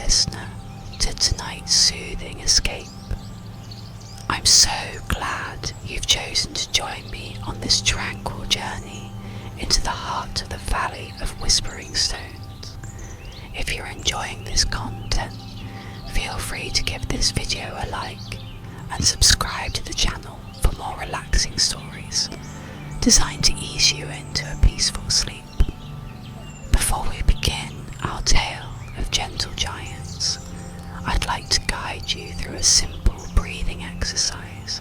listener to tonight's soothing escape. I'm so glad you've chosen to join me on this tranquil journey into the heart of the Valley of Whispering Stones. If you're enjoying this content, feel free to give this video a like and subscribe to the channel for more relaxing stories designed to ease you into a peaceful sleep. Before we begin our tale of gentle giants, I'd like to guide you through a simple breathing exercise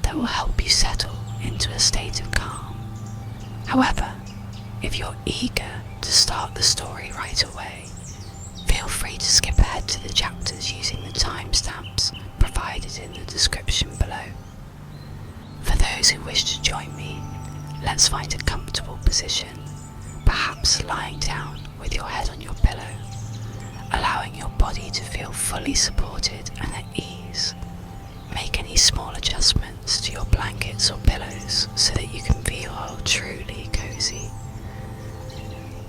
that will help you settle into a state of calm. However, if you're eager to start the story right away, feel free to skip ahead to the chapters using the timestamps provided in the description below. For those who wish to join me, let's find a comfortable position, perhaps lying down with your head on your pillow, allowing your body to feel fully supported and at ease. Make any small adjustments to your blankets or pillows so that you can feel truly cozy.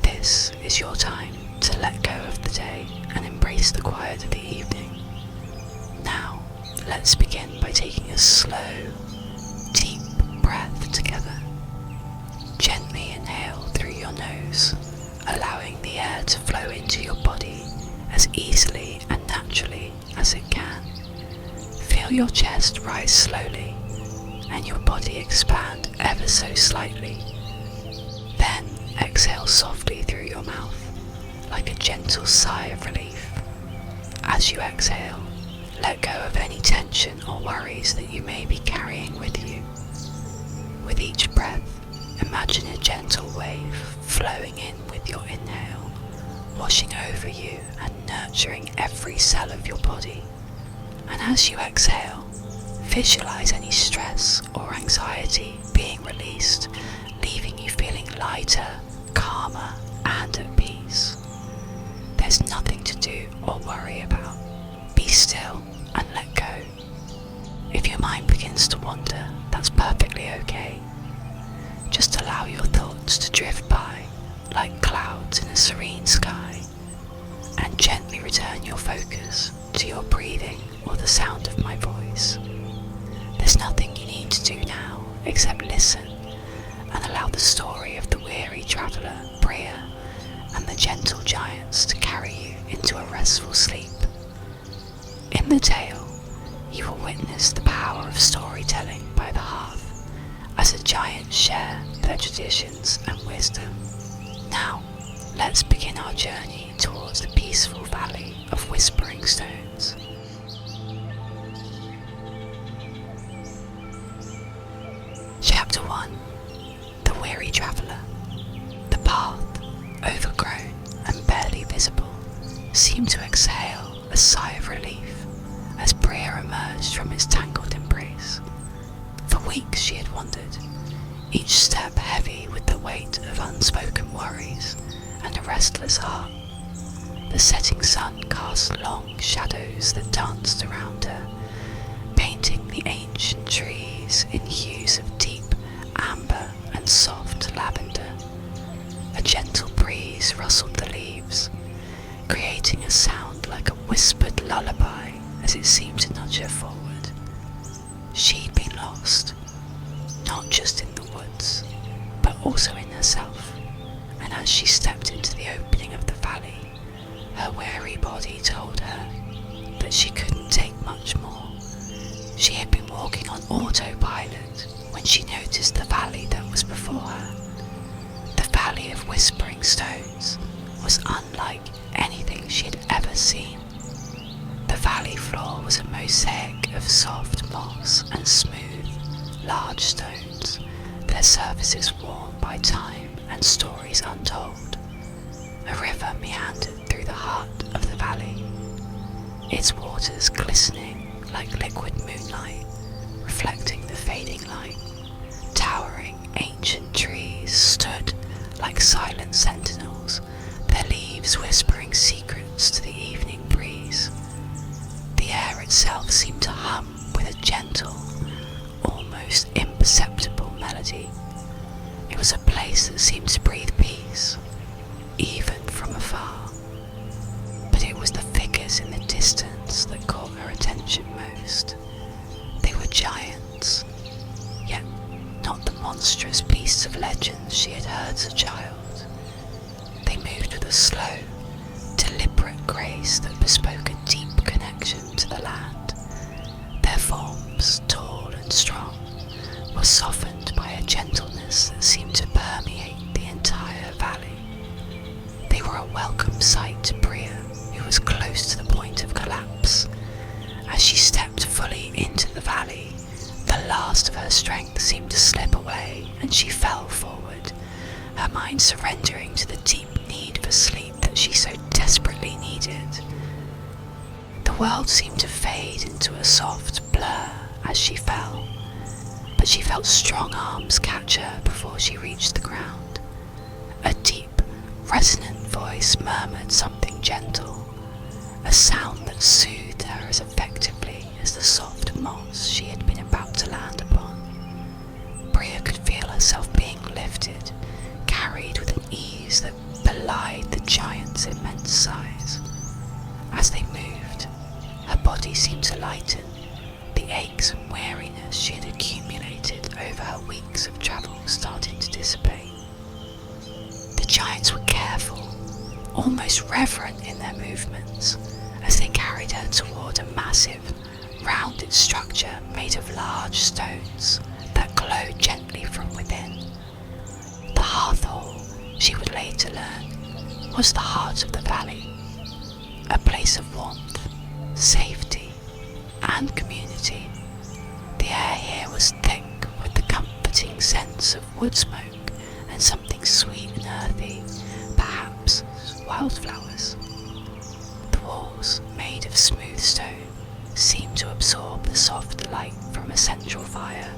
This is your time to let go of the day and embrace the quiet of the evening. Now, let's begin by taking a slow, deep breath together. Gently inhale through your nose, allowing the air to flow into your body as easily and naturally as it can. Feel your chest rise slowly and your body expand ever so slightly. Then exhale softly through your mouth, like a gentle sigh of relief. As you exhale, let go of any tension or worries that you may be carrying with you. With each breath, imagine a gentle wave flowing in with your inhale, washing over you and nurturing every cell of your body. And as you exhale, visualize any stress or anxiety being released, leaving you feeling lighter, calmer, and at peace. There's nothing to do or worry about. Be still and let go. If your mind begins to wander, that's perfectly okay. Just allow your thoughts to drift by like clouds in a serene sky, and gently return your focus to your breathing or the sound of my voice. There's nothing you need to do now except listen and allow the story of the weary traveller, Bria, and the gentle giants to carry you into a restful sleep. In the tale, you will witness the power of storytelling by the Hearth as the giants share their traditions and wisdom. Now, let's begin our journey towards the peaceful Valley of Whispering Stones. Chapter 1. The Weary Traveller. The path, overgrown and barely visible, seemed to exhale a sigh of relief as Bria emerged from its tangled embrace. For weeks she had wandered, each step heavy with the weight of unspoken worries and a restless heart. The setting sun cast long shadows that danced around her, painting the ancient trees in hues of deep amber and soft lavender. A gentle breeze rustled the leaves, creating a sound like a whispered lullaby as it seemed to nudge her forward. She'd been lost, not just in the woods, but also in herself, and as she stepped into the opening of the valley, her weary body told her that she couldn't take much more. She had been walking on autopilot when she noticed the valley that was before her. The Valley of Whispering Stones was unlike anything she had ever seen. The valley floor was a mosaic of soft moss and smooth, large stones, their surfaces worn by time and stories untold. A river meandered through the heart of the valley, its waters glistening like liquid moonlight, reflecting the fading light. Towering ancient trees stood like silent sentinels, their leaves whispering secrets to the evening breeze. The air itself seemed to hum with a gentle, almost imperceptible melody. It was a place that seemed to breathe peace, even from afar. But it was the figures in legends she had heard as a child. They moved with a slow, deliberate grace that bespoke a deep connection to the land. Their forms, tall and strong, were softened by a gentleness that seemed to permeate the entire valley. They were a welcome sight to Bria, who was close to the point of collapse. As she stepped fully into the valley, the last of her strength seemed to slip away and she fell forward, her mind surrendering to the deep need for sleep that she so desperately needed. The world seemed to fade into a soft blur as she fell, but she felt strong arms catch her before she reached the ground. A deep, resonant voice murmured something gentle, a sound that soothed her as effectively as the soft moss she had been about to land upon. Bria could feel herself being lifted, carried with an ease that belied the giant's immense size. As they moved, her body seemed to lighten, the aches and weariness she had accumulated over her weeks of travel starting to dissipate. The giants were careful, almost reverent in their movements, as they carried her toward a massive, rounded structure made of large stones that glowed gently from within. The Hearth Hall, she would later learn, was the heart of the valley, a place of warmth, safety, and community. The air here was thick with the comforting sense of wood smoke and something sweet and earthy, perhaps wildflowers. The walls, made of smooth stone, seemed to absorb the soft light from a central fire,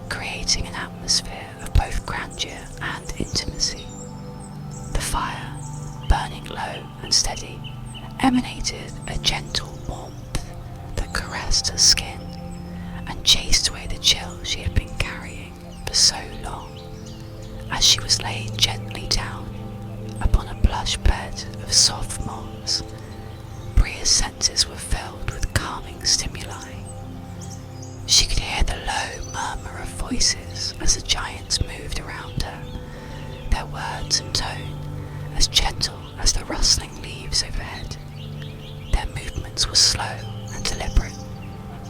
creating an atmosphere of both grandeur and intimacy. The fire, burning low and steady, emanated a gentle warmth that caressed her skin and chased away the chill she had been carrying for so long. As she was laid gently down upon a plush bed of soft moss, Bria's senses were filled with calming stimuli. She could hear the low murmur of voices as the giants moved around her, their words and tone as gentle as the rustling leaves overhead. Their movements were slow and deliberate,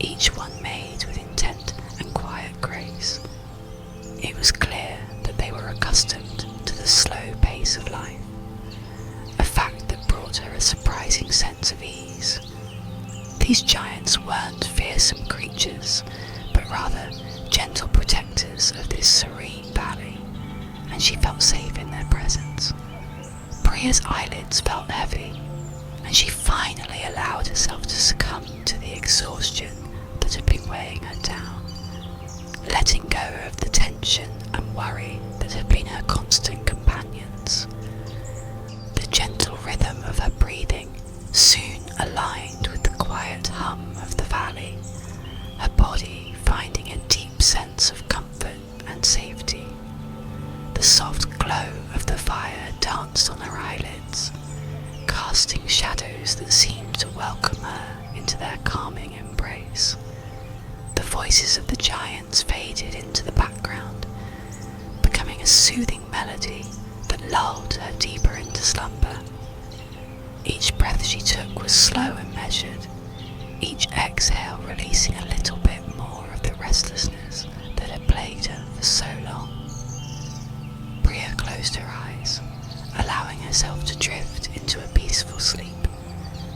each one made with intent and quiet grace. It was clear that they were accustomed to the slow pace of life, a fact that brought her a surprising sense of ease. These giants weren't fearsome creatures, but rather gentle protectors of this serene valley, and she felt safe in their presence. Bria's eyelids felt heavy, and she finally allowed herself to succumb to the exhaustion that had been weighing her down, letting go of the tension and worry that had been her constant companions. The gentle rhythm of her breathing soon aligned with the quiet hum of the valley, her body finding a deep sense of comfort and safety. The soft glow of the fire danced on her eyelids, casting shadows that seemed to welcome her into their calming embrace. The voices of the giants faded into the background, becoming a soothing melody that lulled her deeper into slumber. Each breath she took was slow and measured, each exhale releasing a little bit more of the restlessness that had plagued her for so long. Bria closed her eyes, allowing herself to drift into a peaceful sleep,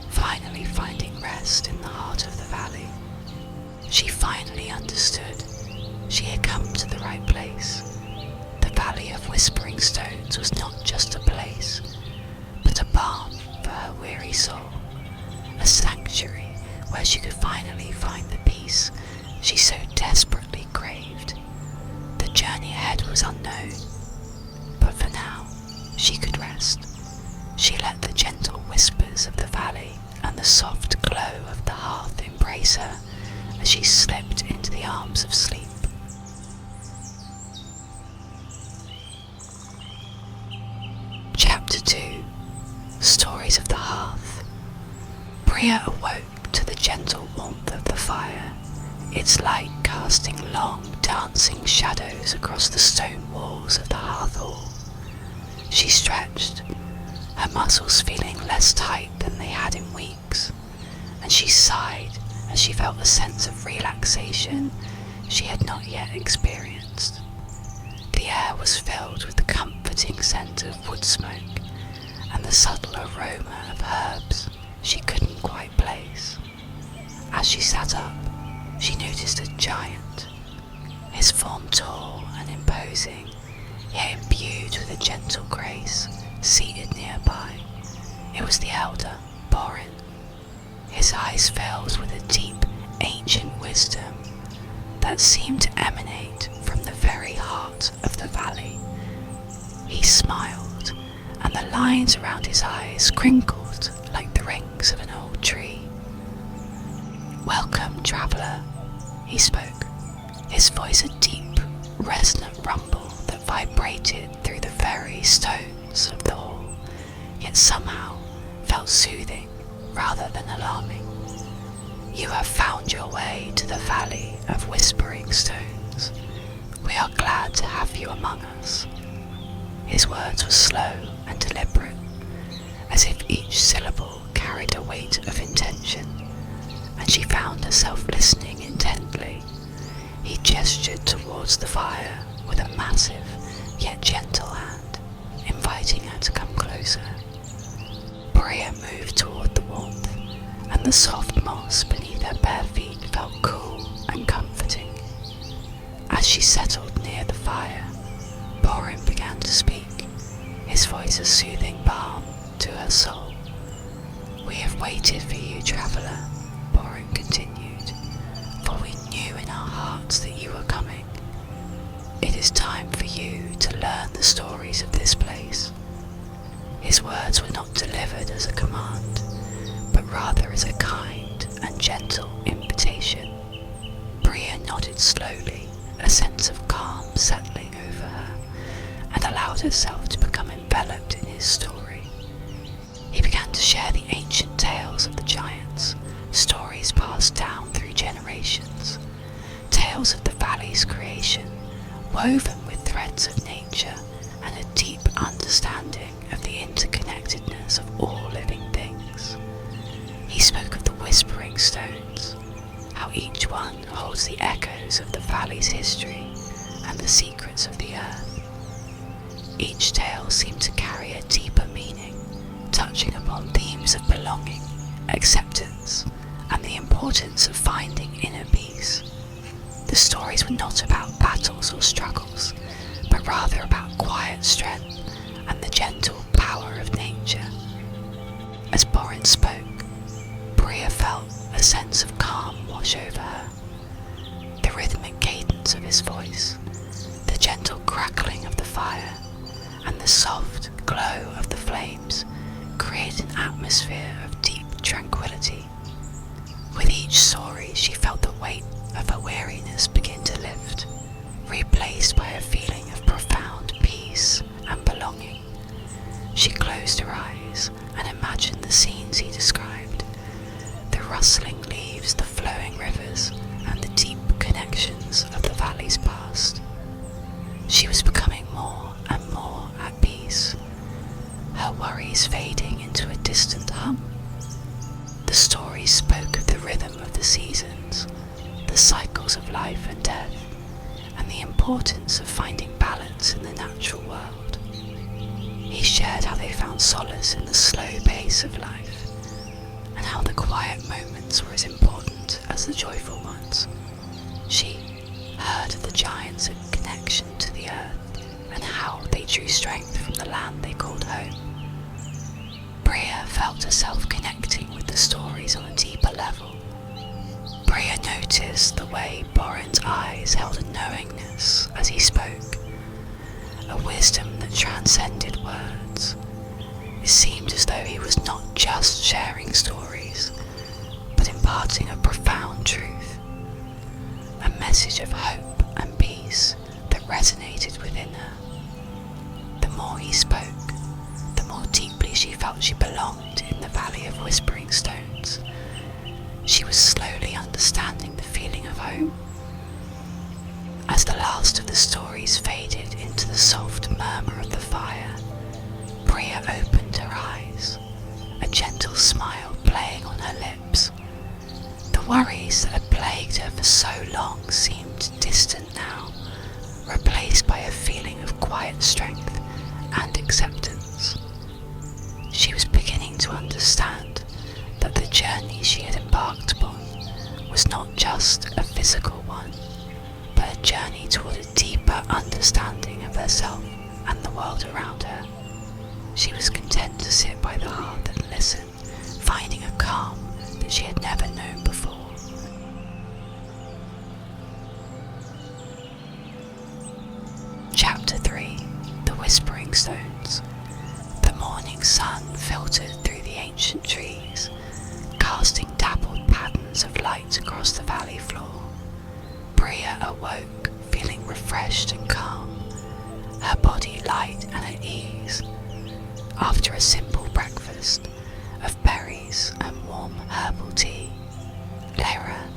finally finding rest in the heart of the valley. She finally understood. She had come to the right place. The Valley of Whispering Stones was not just a place, but a balm for her weary soul, a sanctuary where she could finally find the peace she so desperately craved. The journey ahead was unknown, but for now, she could rest. She let the gentle whispers of the valley and the soft glow of the hearth embrace her as she slipped into the arms of sleep. Chapter 2. Stories of the Hearth. Bria awoke to the gentle warmth of the fire, its light casting long, dancing shadows across the stone walls of the hearth hall. She stretched, her muscles feeling less tight than they had in weeks, and she sighed as she felt a sense of relaxation she had not yet experienced. The air was filled with the comforting scent of wood smoke and the subtle aroma of herbs she couldn't quite place. As she sat up, she noticed a giant, his form tall and imposing, yet imbued with a gentle grace, seated nearby. It was the elder, Borin. His eyes filled with a deep, ancient wisdom that seemed to emanate from the very heart of the valley. He smiled, and the lines around his eyes crinkled like the rings of an old tree. "Welcome, traveller," he spoke, his voice a deep, resonant rumble that vibrated through the very stones of the hall, yet somehow felt soothing rather than alarming. "You have found your way to the Valley of Whispering Stones. We are glad to have you among us." His words were slow and deliberate, as if each syllable carried a weight of intention, and she found herself listening intently. He gestured towards the fire with a massive yet gentle hand, inviting her to come closer. Bria moved toward the warmth, and the soft moss beneath her bare feet felt cool and comforting. As she settled near the fire, Borin began to speak, his voice a soothing balm to her soul. "We have waited for you, traveller," Borin continued, "for we knew in our hearts that you were coming. It is time for you to learn the stories of this place." His words were not delivered as a command, but rather as a kind and gentle invitation. Bria nodded slowly, a sense of calm settling over her, and allowed herself to become enveloped in his story. He began to share the ancient tales of the giants, stories passed down through generations, tales of the valley's creation, woven with threads of nature and a deep understanding of the interconnectedness of all living things. He spoke of the Whispering Stones, how each one holds the echoes of the valley's history and the secrets of the earth. Each tale seemed to carry a deeper meaning, touching upon themes of belonging, acceptance, and the importance of finding inner peace. The stories were not about battles or struggles, but rather about quiet strength and the gentle power of nature. As Borin spoke, Bria felt a sense of calm wash over her. The rhythmic cadence of his voice, the gentle crackling of the fire, and the soft glow of the flames created an atmosphere of deep tranquility. With each story, she felt the weight of her weariness begin to lift, replaced by a feeling of profound peace and belonging. She closed her eyes and imagined the scenes he described, the rustling leaves, the flowing rivers, and the deep connections of the valley's past. She was becoming more and more at peace, her worries fading into a distant hum. The stories spoke of the rhythm of the seasons, the cycles of life and death, and the importance of finding balance in the natural world. He shared how they found solace in the slow pace of life, and how the quiet moments were as important as the joyful ones. She heard of the giants' connection to the earth, and how they drew strength from the land they called home. Bria felt herself connecting with the stories on a deeper level. Bria noticed the way Borin's eyes held a knowingness as he spoke, a wisdom that transcended words. It seemed as though he was not just sharing stories, but imparting a profound truth, a message of hope and peace that resonated within her. The more he spoke, the more deeply she felt she belonged in the Valley of Whispering Stones. She was slowly understanding the feeling of home, a gentle smile playing on her lips. The worries that had plagued her for so long seemed distant now, replaced by a feeling of quiet strength and acceptance. She was beginning to understand that the journey she had embarked upon was not just a physical one, but a journey toward a deeper understanding of herself and the world around her. She was content to sit by the hearth and listen, finding a calm that she had never known before. Chapter 3. The Whispering Stones. The morning sun filtered through the ancient trees, casting dappled patterns of light across the valley floor. Bria awoke, feeling refreshed and calm, her body light and at ease. After a simple breakfast of berries and warm herbal tea, Lyra,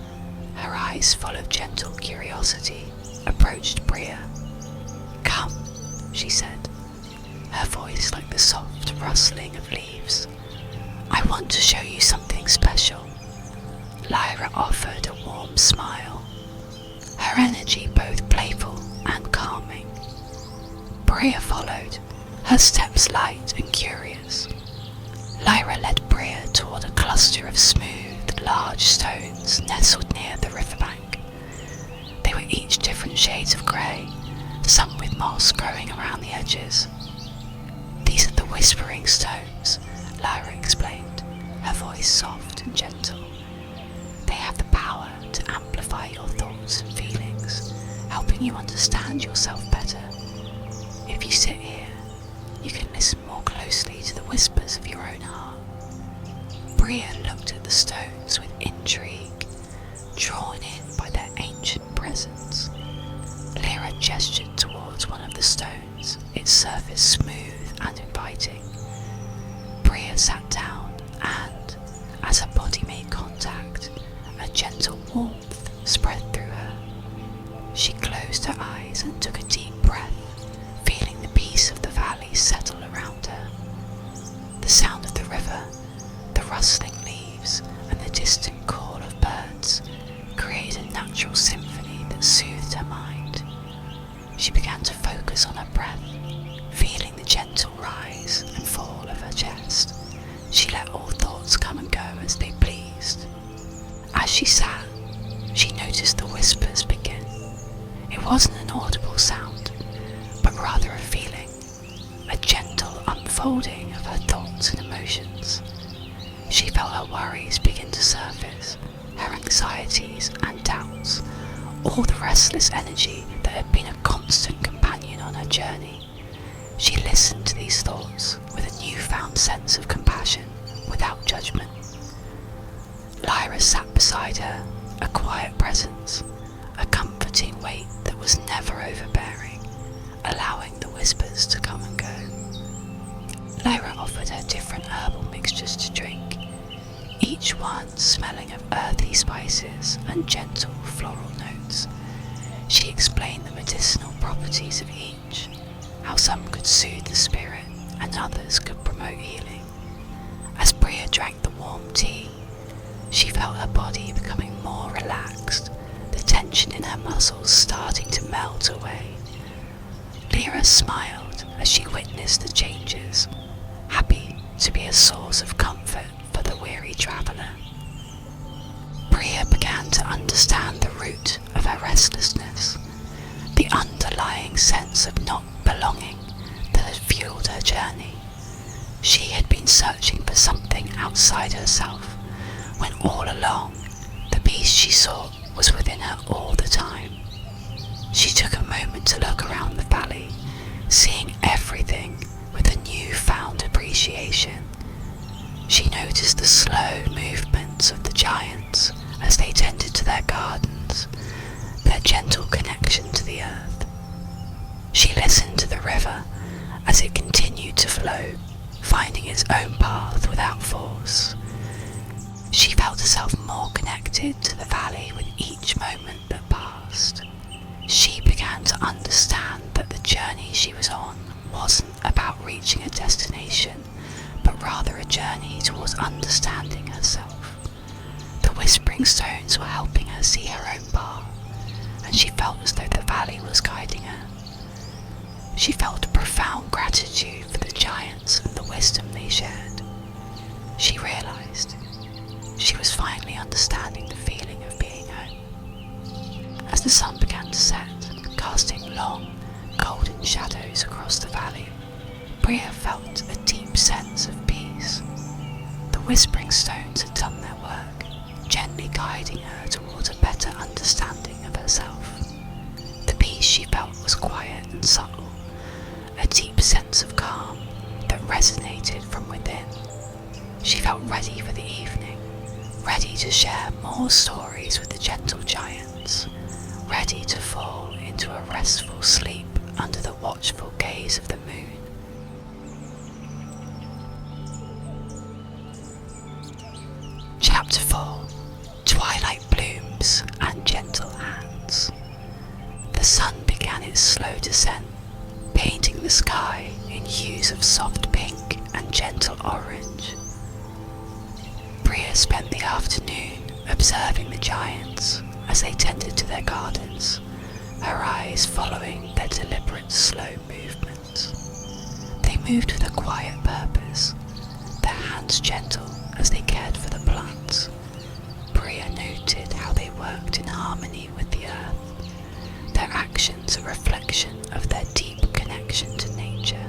her eyes full of gentle curiosity, approached Bria. "Come," she said, her voice like the soft rustling of leaves. "I want to show you something special." Lyra offered a warm smile, her energy both playful and calming. Bria followed, her steps light and curious. Lyra led Bria toward a cluster of smooth, large stones nestled near the riverbank. They were each different shades of grey, some with moss growing around the edges. "These are the Whispering Stones," Lyra explained, her voice soft and gentle. "They have the power to amplify your thoughts and feelings, helping you understand yourself better. If you sit here, you can listen more closely to the whispers of your own heart." Bria looked at the stones with intrigue, drawn in by their ancient presence. Lyra gestured towards one of the stones, its surface smooth and inviting. Bria sat down and, as her body made contact, a gentle warmth spread through her. She closed her eyes and took a deep breath, feeling the peace of the valley settle around her. The sound of the river, the rustling leaves, and the distant call of birds created a natural symphony that soothed her mind. She began to focus on her breath, feeling the gentle rise and fall of her chest. She let all thoughts come and go as they pleased. As she sat, she noticed the whispers begin. It wasn't an audible sound, but rather a feeling, a gentle unfolding of her thoughts and emotions. She felt her worries begin to surface, her anxieties and doubts, all the restless energy that had been a constant companion on her journey. She listened to these thoughts with a newfound sense of compassion, without judgment. Lyra sat beside her, a quiet presence, a comforting weight that was never overbearing, allowing the whispers to come and go. Lyra offered her different herbal mixtures to drink, each one smelling of earthy spices and gentle floral notes. She explained the medicinal properties of each, how some could soothe the spirit and others could promote healing. As Bria drank the warm tea, she felt her body becoming more relaxed, the tension in her muscles starting to melt away. Lyra smiled as she witnessed the changes, happy to be a source of comfort for the weary traveller. Bria began to understand the root of her restlessness, the underlying sense of not belonging that had fueled her journey. She had been searching for something outside herself, when all along the peace she sought was within her all the time. She took a moment to look around the valley, seeing everything with a newfound appreciation. She noticed the slow movements of the giants as they tended to their gardens, their gentle connection to the earth. She listened to the river as it continued to flow, finding its own path without force. She felt herself more connected to the valley with each moment that passed. She began to understand that the journey she was on wasn't about reaching a destination, but rather a journey towards understanding herself. The whispering stones were helping her see her own path, and she felt as though the valley was guiding her. She felt a profound gratitude for the giants and the wisdom they shared. She realised she was finally understanding the feeling of being home. As the sun began to set, casting long, golden shadows across the valley, Bria felt a deep sense of peace. The whispering stones had done their work, gently guiding her towards a better understanding of herself. The peace she felt was quiet and subtle, a deep sense of calm that resonated from within. She felt ready for the evening, ready to share more stories with the gentle giants, ready to fall into a restful sleep under the watchful gaze of the moon. Chapter 4: Twilight Blooms and Gentle Hands. The sun began its slow descent, painting the sky in hues of soft pink and gentle orange. Bria spent the afternoon observing the giants as they tended to their gardens, her eyes following their deliberate, slow movements. They moved with a quiet purpose, their hands gentle as they cared for the plants. Bria noted how they worked in harmony with the earth, their actions a reflection of their deep connection to nature.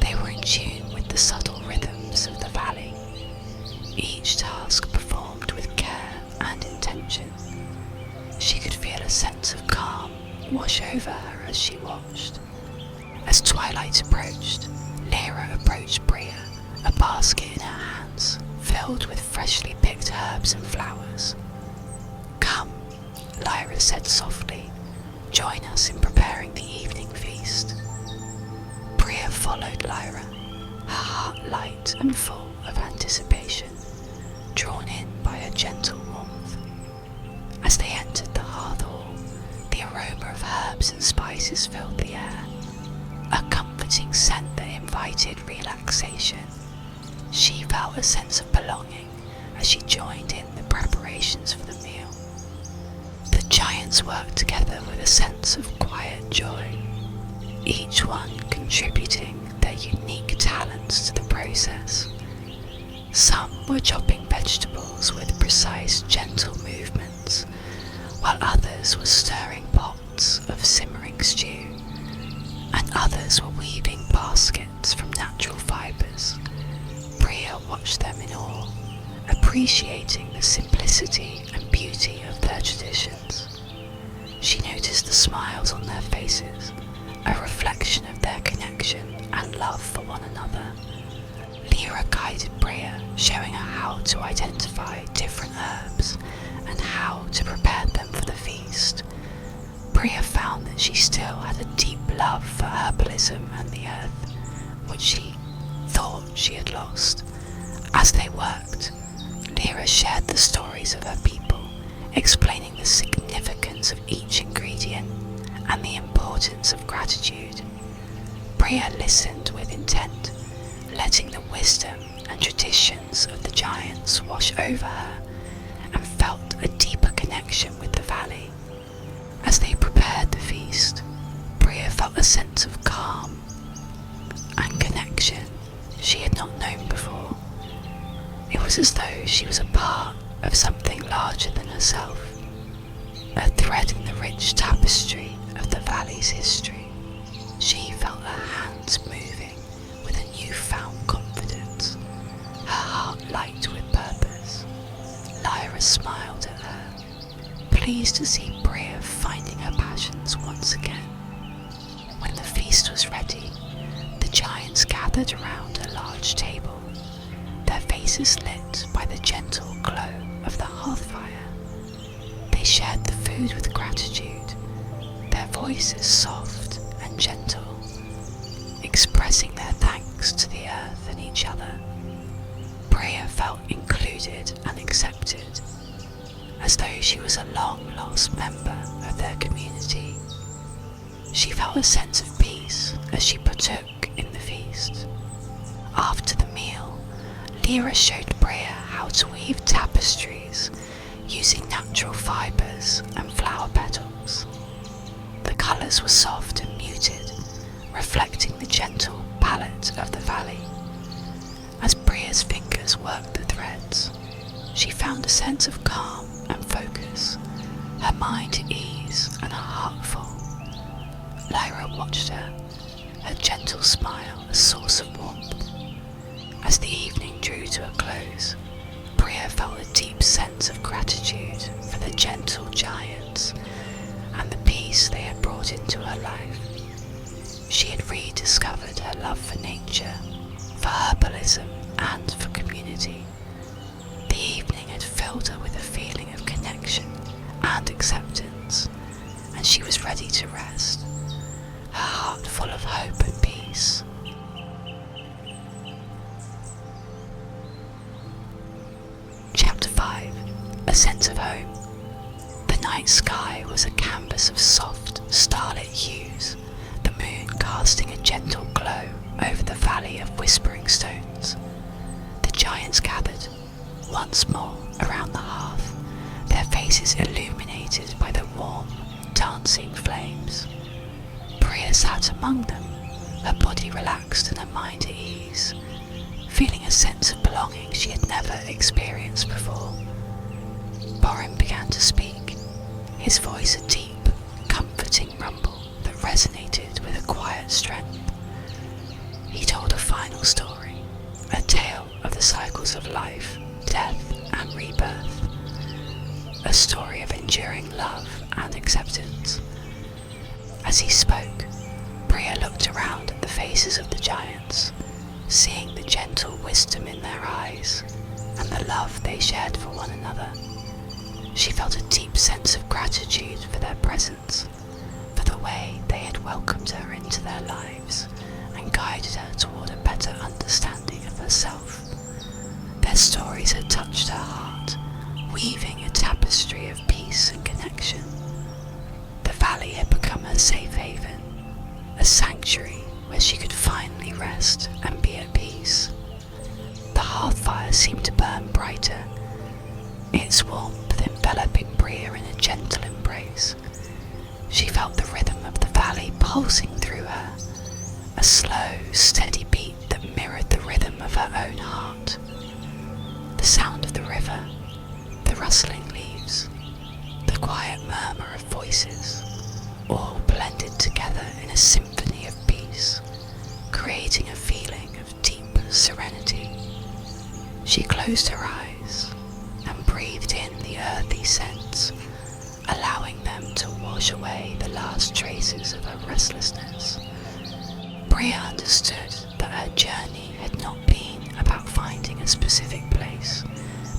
They were in tune with the subtle rhythms of the valley, each task performed with care and intention. She could feel a sense of calm wash over her as she watched. As twilight approached, Lyra approached Bria, a basket in her hands, filled with freshly picked herbs and flowers. "Come," Lyra said softly, "join us in preparing the evening feast." Bria followed Lyra, her heart light and full of anticipation, drawn in by her gentle warmth. As they entered the hearth hall, the aroma of herbs and spices filled the air, a comforting scent that invited relaxation. She felt a sense of belonging as she joined in the preparations for the meal. The giants worked together with a sense of quiet joy, each one contributing their unique talents to the process. Some were chopping vegetables with precise, gentle movements, while others were stirring pots of simmering stew, and others were weaving baskets from natural fibres. Bria watched them in awe, appreciating the simplicity and beauty of their traditions. She noticed the smiles on their faces, a reflection of their connection and love for one another. Lyra guided Bria, showing her how to identify different herbs and how to prepare them for the feast. Bria found that she still had a deep love for herbalism and the earth, which she thought she had lost. As they worked, Lyra shared the stories of her people, explaining the significance of each ingredient and the importance of gratitude. Bria listened with intent, letting the wisdom and traditions of the giants wash over her, and felt a deeper connection with the valley. As they prepared the feast, Bria felt a sense of calm and connection she had not known before. It was as though she was a part of something larger than herself, a thread in the rich tapestry of the valley's history. She felt her hands moving with a newfound confidence, her heart light with purpose. Lyra smiled at her, pleased to see Bria finding her passions once again. When the feast was ready, the giants gathered around a large table, their faces lit by the gentle glow of the hearth fire. They shared the food with gratitude, their voices soft and gentle, expressing their thanks to the earth and each other. Bria felt included and accepted, as though she was a long-lost member of their community. She felt a sense of peace as she partook in the feast. After the meal, Lyra showed Bria how to weave tapestries using natural fibres and flower petals. The colours were soft and muted, reflecting the gentle palette of the valley. As Bria's fingers worked the threads, she found a sense of calm and focus, her mind at ease and her heart full. Lyra watched her, her gentle smile a source of warmth. As the evening drew to a close, Bria felt a deep sense of gratitude for the gentle giants and the peace they had brought into her life. She had rediscovered her love for nature, for herbalism and for community. The evening had filled her with a feeling of connection and acceptance, and she was ready to rest, her heart full of hope and peace. Chapter 5. A Sense of Home. The night sky was a canvas of soft, starlit hues, the moon casting a gentle glow over the valley of whispering stones. The giants gathered, once more, around the hearth, their faces illuminated by the warm, dancing flames. Bria sat among them, her body relaxed and her mind at ease, feeling a sense of belonging she had never experienced before. Borin began to speak, his voice a deep, comforting rumble that resonated with a quiet strength. He told a final story, a tale of the cycles of life, death and rebirth, a story of enduring love and acceptance. As he spoke, Bria looked around at the faces of the giants, seeing the gentle wisdom in their eyes and the love they shared for one another. She felt a deep sense of gratitude for their presence, for the way they had welcomed her into their lives and guided her toward a better understanding of herself. Their stories had touched her heart, weaving a tapestry of peace and connection. The valley had become her safe haven, a sanctuary where she could finally rest and be at peace. The hearth fire seemed to burn brighter, its warmth enveloping Bria in a gentle embrace. She felt the rhythm of the valley pulsing through her, a slow, steady beat that mirrored the rhythm of her own heart. The sound of the river, the rustling leaves, the quiet murmur of voices, all blended together in a symphony of peace, creating a feeling of deep serenity. She closed her eyes and breathed in the earthy scents, allowing them to wash away the last traces of her restlessness. Bria understood that her journey had not been about finding a specific place,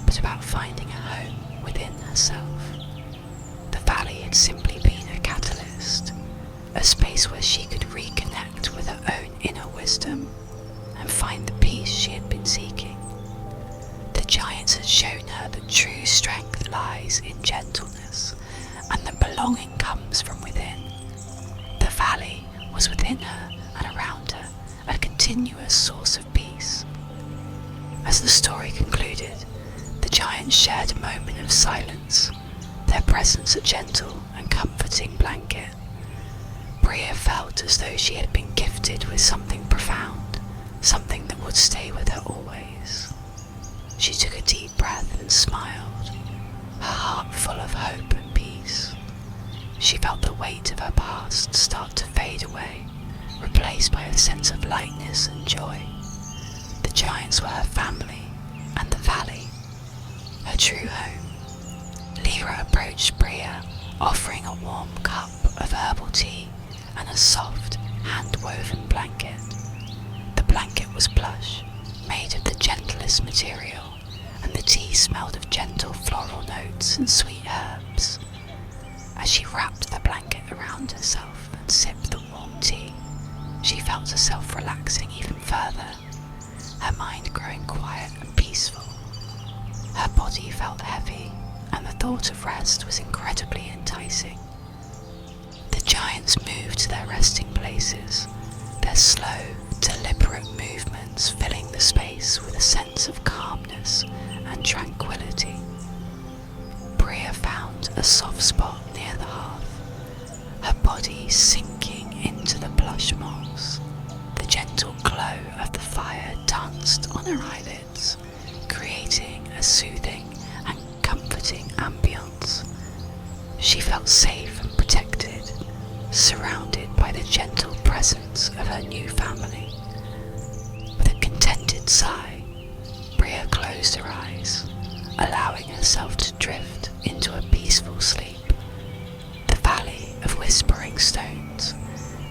but about finding a home within herself. The valley had simply been a catalyst, a space where she could reconnect with her own inner wisdom and find the peace she had been seeking. The giants had shown her that true strength lies in gentleness, and that belonging comes from within. The valley was within her and around her, a continuous source of peace. As the story concluded, the giants shared a moment of silence, their presence a gentle and comforting blanket. Bria felt as though she had been gifted with something profound, something that would stay with her always. She took a deep breath and smiled, her heart full of hope and peace. She felt the weight of her past start to fade away, replaced by a sense of lightness and joy. The giants were her family, and the valley, her true home. Lyra approached Bria, offering a warm cup of herbal tea and a soft, hand-woven blanket. The blanket was plush, made of the gentlest material, and the tea smelled of gentle floral notes and sweet herbs. As she wrapped the blanket around herself and sipped the warm tea, she felt herself relaxing even further, her mind growing quiet and peaceful. Her body felt heavy, and the thought of rest was incredibly enticing. The giants moved to their resting places, their slow, deliberate movement silence filling the space with a sense of calmness and tranquility. Bria found a soft spot near the hearth, her body sinking into the plush moss. The gentle glow of the fire danced on her eyelids, creating a soothing and comforting ambience. She felt safe and protected, surrounded by the gentle presence of her new family. With a contented sigh, Bria closed her eyes, allowing herself to drift into a peaceful sleep. The Valley of Whispering Stones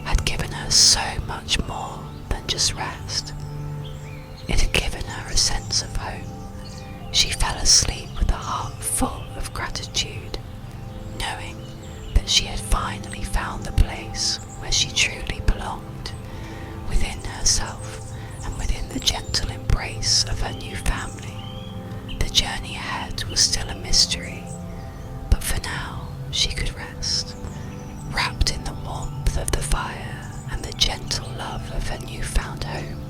had given her so much more than just rest. It had given her a sense of home. She fell asleep with a heart full of gratitude, knowing that she had finally found the place where she truly belonged, within herself and within the gentle embrace of her new family. The journey ahead was still a mystery, but for now she could rest, wrapped in the warmth of the fire and the gentle love of her newfound home.